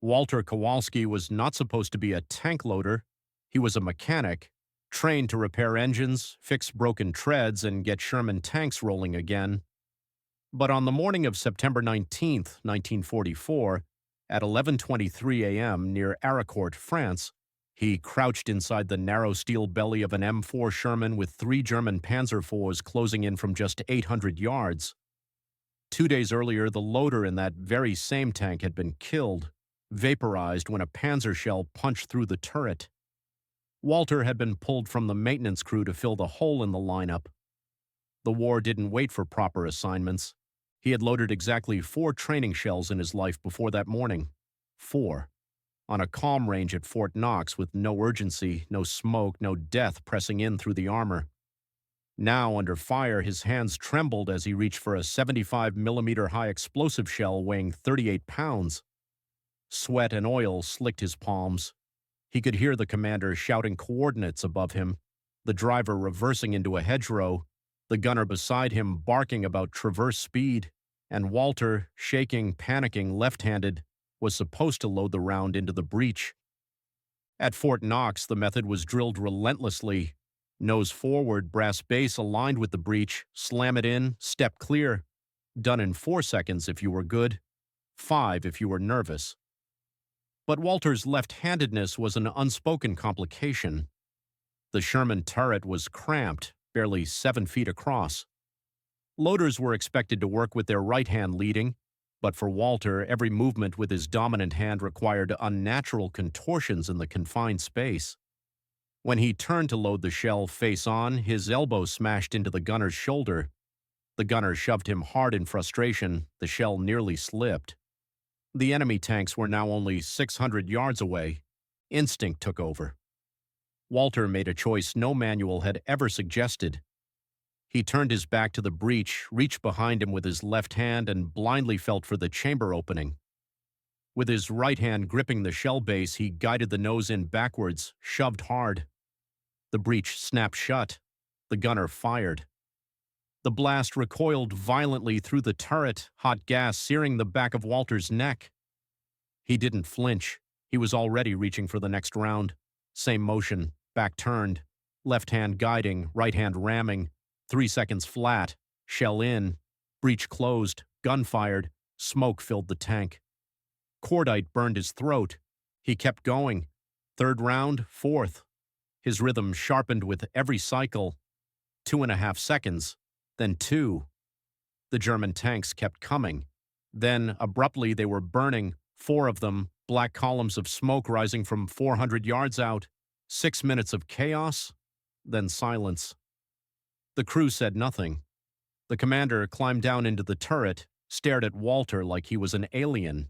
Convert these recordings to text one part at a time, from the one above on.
Walter Kowalski was not supposed to be a tank loader. He was a mechanic, trained to repair engines, fix broken treads, and get Sherman tanks rolling again. But on the morning of September 19th, 1944, at 11:23 a.m. near Aracourt, France, he crouched inside the narrow steel belly of an M4 Sherman with three German Panzer IVs closing in from just 800 yards. 2 days earlier, the loader in that very same tank had been killed, vaporized when a Panzer shell punched through the turret. Walter had been pulled from the maintenance crew to fill the hole in the lineup. The war didn't wait for proper assignments. He had loaded exactly 4 training shells in his life before that morning. 4. On a calm range at Fort Knox with no urgency, no smoke, no death pressing in through the armor. Now, under fire, his hands trembled as he reached for a 75mm high explosive shell weighing 38 pounds. Sweat and oil slicked his palms. He could hear the commander shouting coordinates above him, the driver reversing into a hedgerow, the gunner beside him barking about traverse speed, and Walter, shaking, panicking, left-handed, was supposed to load the round into the breech. At Fort Knox, the method was drilled relentlessly. Nose forward, brass base aligned with the breech, slam it in, step clear. Done in 4 seconds if you were good, 5 if you were nervous. But Walter's left-handedness was an unspoken complication. The Sherman turret was cramped, barely 7 feet across. Loaders were expected to work with their right hand leading, but for Walter, every movement with his dominant hand required unnatural contortions in the confined space. When he turned to load the shell face on, his elbow smashed into the gunner's shoulder. The gunner shoved him hard in frustration. The shell nearly slipped. The enemy tanks were now only 600 yards away. Instinct took over. Walter made a choice no manual had ever suggested. He turned his back to the breech, reached behind him with his left hand, and blindly felt for the chamber opening. With his right hand gripping the shell base, he guided the nose in backwards, shoved hard. The breech snapped shut. The gunner fired. The blast recoiled violently through the turret, hot gas searing the back of Walter's neck. He didn't flinch. He was already reaching for the next round. Same motion, back turned, left hand guiding, right hand ramming, 3 seconds flat, shell in, breech closed, gun fired, smoke filled the tank. Cordite burned his throat. He kept going. 3rd round, 4th. His rhythm sharpened with every cycle. 2.5 seconds, then 2. The German tanks kept coming. Then, abruptly, they were burning, 4 of them, black columns of smoke rising from 400 yards out. 6 minutes of chaos, then silence. The crew said nothing. The commander climbed down into the turret, stared at Walter like he was an alien.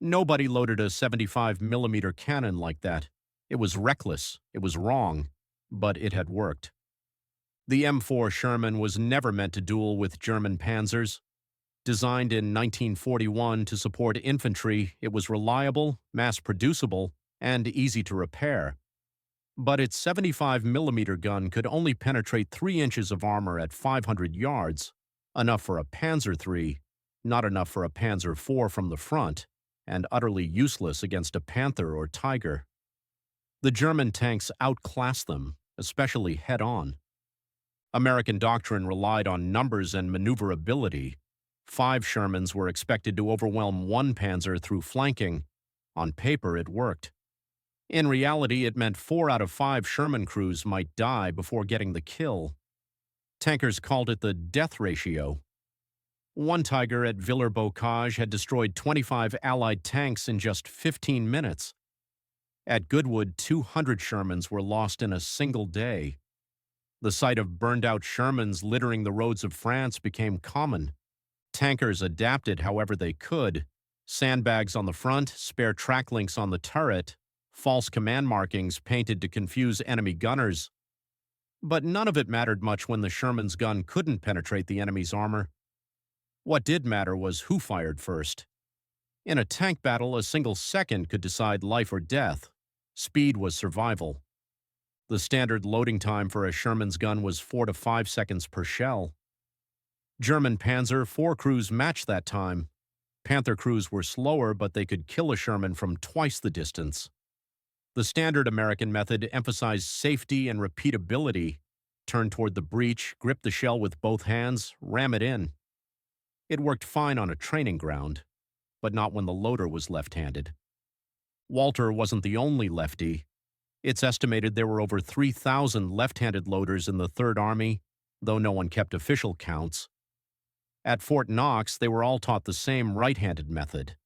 Nobody loaded a 75mm cannon like that. It was reckless, it was wrong, but it had worked. The M4 Sherman was never meant to duel with German Panzers. Designed in 1941 to support infantry, it was reliable, mass-producible, and easy to repair. But its 75mm gun could only penetrate 3 inches of armor at 500 yards, enough for a Panzer III, not enough for a Panzer IV from the front, and utterly useless against a Panther or Tiger. The German tanks outclassed them, especially head-on. American doctrine relied on numbers and maneuverability. 5 Shermans were expected to overwhelm 1 Panzer through flanking. On paper, it worked. In reality, it meant 4 out of 5 Sherman crews might die before getting the kill. Tankers called it the death ratio. One Tiger at Villers-Bocage had destroyed 25 Allied tanks in just 15 minutes. At Goodwood, 200 Shermans were lost in a single day. The sight of burned-out Shermans littering the roads of France became common. Tankers adapted however they could. Sandbags on the front, spare track links on the turret, false command markings painted to confuse enemy gunners. But none of it mattered much when the Sherman's gun couldn't penetrate the enemy's armor. What did matter was who fired first. In a tank battle, a single second could decide life or death. Speed was survival. The standard loading time for a Sherman's gun was 4 to 5 seconds per shell. German Panzer IV crews matched that time. Panther crews were slower, but they could kill a Sherman from twice the distance. The standard American method emphasized safety and repeatability. Turn toward the breech, grip the shell with both hands, ram it in. It worked fine on a training ground, but not when the loader was left-handed. Walter wasn't the only lefty. It's estimated there were over 3,000 left-handed loaders in the Third Army, though no one kept official counts. At Fort Knox, they were all taught the same right-handed method.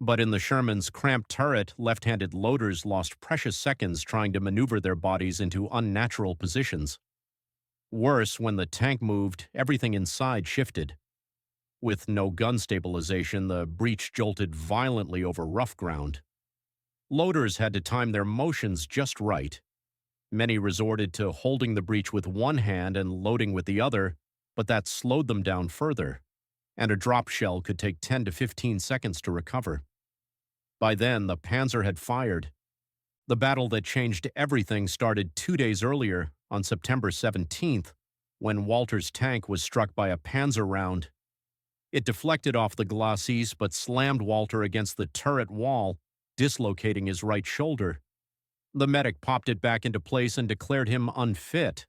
But in the Sherman's cramped turret, left-handed loaders lost precious seconds trying to maneuver their bodies into unnatural positions. Worse, when the tank moved, everything inside shifted. With no gun stabilization, the breech jolted violently over rough ground. Loaders had to time their motions just right. Many resorted to holding the breech with one hand and loading with the other, but that slowed them down further, and a drop shell could take 10 to 15 seconds to recover. By then, the Panzer had fired. The battle that changed everything started 2 days earlier, on September 17th, when Walter's tank was struck by a Panzer round. It deflected off the glacis but slammed Walter against the turret wall, dislocating his right shoulder. The medic popped it back into place and declared him unfit.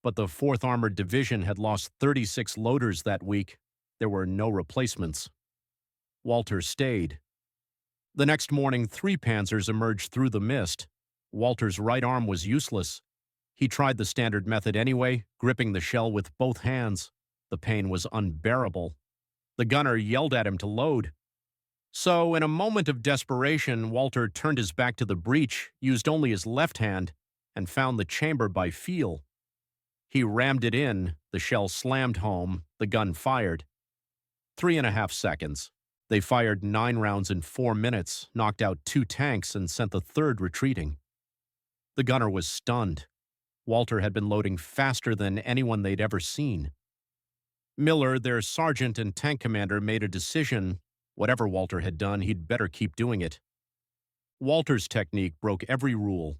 But the 4th Armored Division had lost 36 loaders that week. There were no replacements. Walter stayed. The next morning, 3 Panzers emerged through the mist. Walter's right arm was useless. He tried the standard method anyway, gripping the shell with both hands. The pain was unbearable. The gunner yelled at him to load. So, in a moment of desperation, Walter turned his back to the breech, used only his left hand, and found the chamber by feel. He rammed it in, the shell slammed home, the gun fired. 3.5 seconds. They fired 9 rounds in 4 minutes, knocked out 2 tanks, and sent the 3rd retreating. The gunner was stunned. Walter had been loading faster than anyone they'd ever seen. Miller, their sergeant and tank commander, made a decision. Whatever Walter had done, he'd better keep doing it. Walter's technique broke every rule.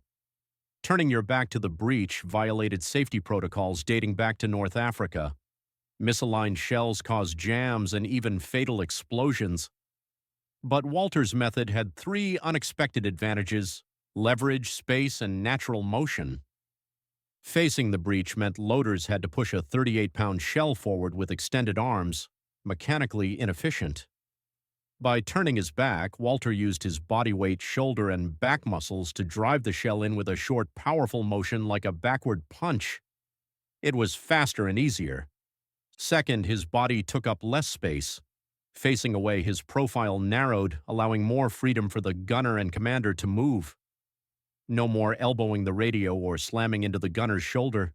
Turning your back to the breech violated safety protocols dating back to North Africa. Misaligned shells caused jams and even fatal explosions. But Walter's method had 3 unexpected advantages: leverage, space, and natural motion. Facing the breech meant loaders had to push a 38-pound shell forward with extended arms, mechanically inefficient. By turning his back, Walter used his body weight, shoulder, and back muscles to drive the shell in with a short, powerful motion like a backward punch. It was faster and easier. Second, his body took up less space. Facing away, his profile narrowed, allowing more freedom for the gunner and commander to move. No more elbowing the radio or slamming into the gunner's shoulder.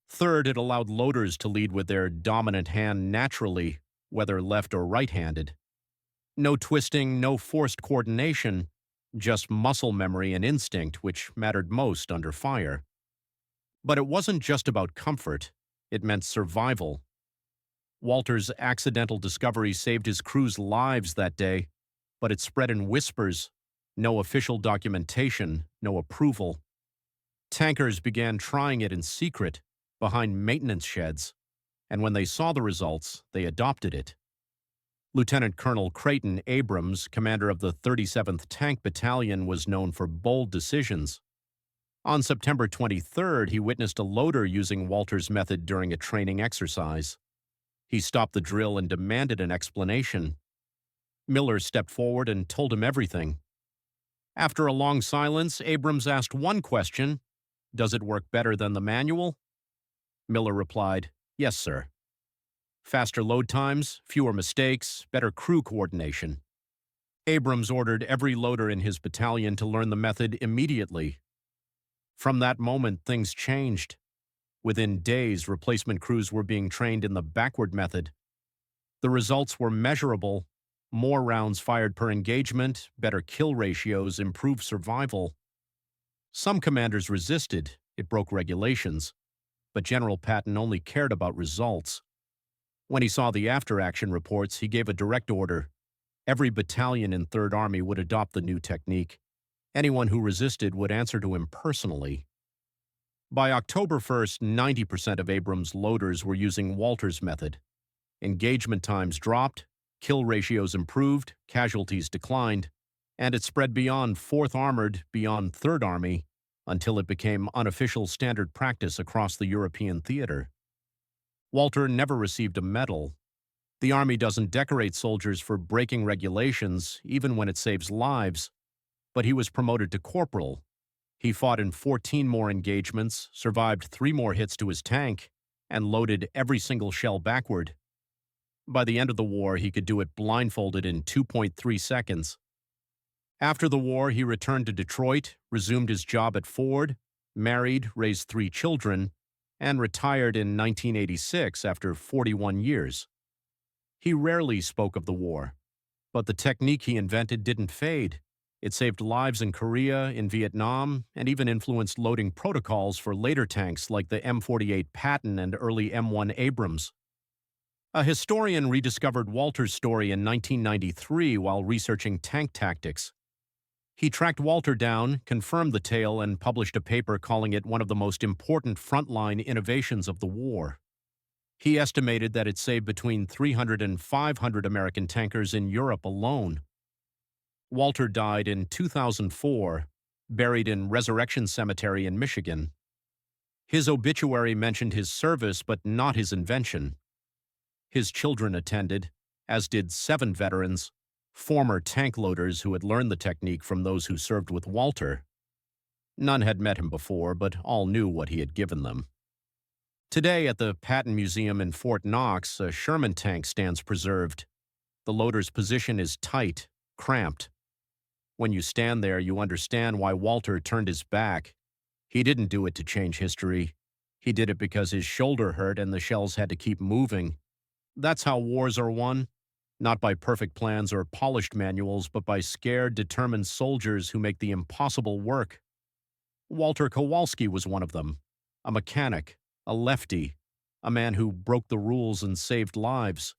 Third, it allowed loaders to lead with their dominant hand naturally, whether left or right-handed. No twisting, no forced coordination, just muscle memory and instinct, which mattered most under fire. But it wasn't just about comfort. It meant survival. Walter's accidental discovery saved his crew's lives that day, but it spread in whispers. No official documentation, no approval. Tankers began trying it in secret, behind maintenance sheds, and when they saw the results, they adopted it. Lieutenant Colonel Creighton Abrams, commander of the 37th Tank Battalion, was known for bold decisions. On September 23rd, he witnessed a loader using Walter's method during a training exercise. He stopped the drill and demanded an explanation. Miller stepped forward and told him everything. After a long silence, Abrams asked one question: "Does it work better than the manual?" Miller replied, "Yes, sir." Faster load times, fewer mistakes, better crew coordination. Abrams ordered every loader in his battalion to learn the method immediately. From that moment, things changed. Within days, replacement crews were being trained in the backward method. The results were measurable: more rounds fired per engagement, better kill ratios, improved survival. Some commanders resisted. It broke regulations. But General Patton only cared about results. When he saw the after-action reports, he gave a direct order. Every battalion in Third Army would adopt the new technique. Anyone who resisted would answer to him personally. By October 1st, 90% of Abrams' loaders were using Walter's method. Engagement times dropped, Kill ratios improved, casualties declined, and it spread beyond 4th Armored, beyond 3rd Army, until it became unofficial standard practice across the European theater. Walter never received a medal. The Army doesn't decorate soldiers for breaking regulations, even when it saves lives, but he was promoted to corporal. He fought in 14 more engagements, survived 3 more hits to his tank, and loaded every single shell backward. By the end of the war, he could do it blindfolded in 2.3 seconds. After the war, he returned to Detroit, resumed his job at Ford, married, raised 3 children, and retired in 1986 after 41 years. He rarely spoke of the war, but the technique he invented didn't fade. It saved lives in Korea, in Vietnam, and even influenced loading protocols for later tanks like the M48 Patton and early M1 Abrams. A historian rediscovered Walter's story in 1993 while researching tank tactics. He tracked Walter down, confirmed the tale, and published a paper calling it one of the most important frontline innovations of the war. He estimated that it saved between 300 and 500 American tankers in Europe alone. Walter died in 2004, buried in Resurrection Cemetery in Michigan. His obituary mentioned his service but not his invention. His children attended, as did 7 veterans, former tank loaders who had learned the technique from those who served with Walter. None had met him before, but all knew what he had given them. Today, at the Patton Museum in Fort Knox, a Sherman tank stands preserved. The loader's position is tight, cramped. When you stand there, you understand why Walter turned his back. He didn't do it to change history. He did it because his shoulder hurt and the shells had to keep moving. That's how wars are won. Not by perfect plans or polished manuals, but by scared, determined soldiers who make the impossible work. Walter Kowalsski was one of them, a mechanic, a lefty, a man who broke the rules and saved lives.